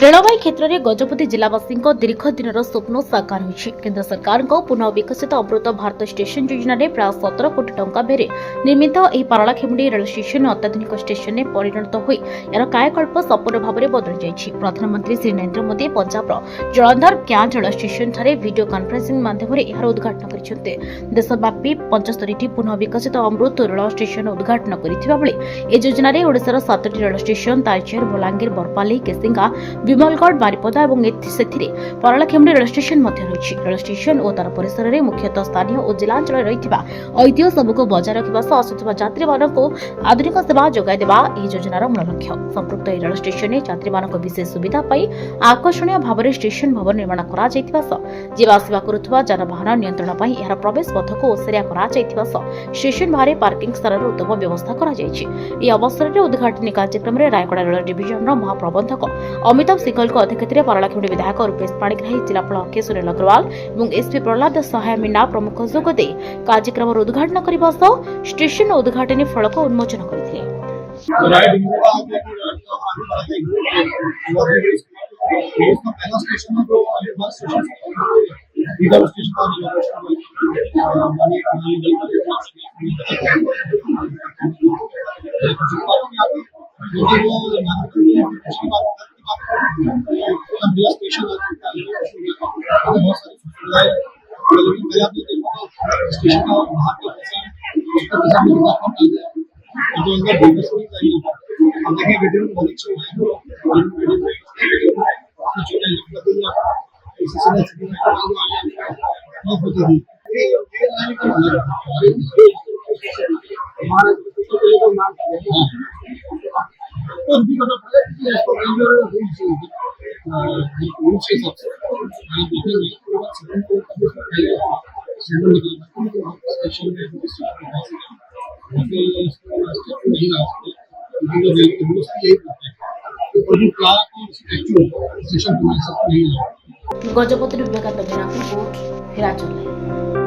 Railway क्षेत्र में गजपति जिलावासी दीर्घ दिन स्वप्न साकार होइछि। केंद्र सरकार पुनः विकसित अमृत भारत स्टेशन योजना रे प्राय 17 कोटी टंका बेरे निर्मित ଏହି ପାରଳାଖେମୁଣ୍ଡି रेल स्टेशन अत्याधुनिक स्टेशन में परिणत होई यार कायाकल्प संपूर्ण भाव में बदल जाइछि। प्रधानमंत्री श्री नरेंद्र मोदी पंजाब जलंधर क्यां रेल स्टेशन ठारे वीडियो कॉन्फ्रेंसिंग माध्यम यार उद्घाटन करिसेंते। देशव्यापी 75 पुनः विकसित अमृत रेल स्टेशन उद्घाटन करिथिबा बेले ए योजना रे ओडिशार 7टी रेल स्टेशन तालचेर बलांगीर बरपाली केसिंगा विमलगढ़ बारिपदा और पारଳାଖେମୁଣ୍ଡି रेल स्टेशन रही। रेल स्टेशन और तार परिसर में मुख्यतः स्थानीय और जिलांचल रही ऐतिह्य सबको बजाय रखा सह आसुवा यात्री आधुनिक सेवा जोगाई देवा योजनार मूल लक्ष्य। संपृक्त रेल स्टेशन में यात्री विशेष सुविधा आकर्षणीय भाव में स्टेशन भवन निर्माण करवा करुवा जानवाहन नियंत्रण यार प्रवेश पथ को ओसारिया कर स्टेशन बाहर पार्किंग स्थान उत्तम व्यवस्था कर अवसर में उद्घाटन कार्यक्रम में रायगड़ा रेल डिविजन महाप्रबंधक अमिताभ सिंगल अध्यक्षता पारଳାଖେମୁଣ୍ଡି विधायक रूपेश पाणिग्राही, जिलापाल अखिलेश सुनील अग्रवाल और एसपी प्रहलाद सहाय मीना प्रमुख जोगदे कार्यक्रम उद्घाटन करने सह स्टेशन उद्घाटन फलक उन्मोचन करथिले। गजपति विवेकानंद रिपोर्ट हिराचल।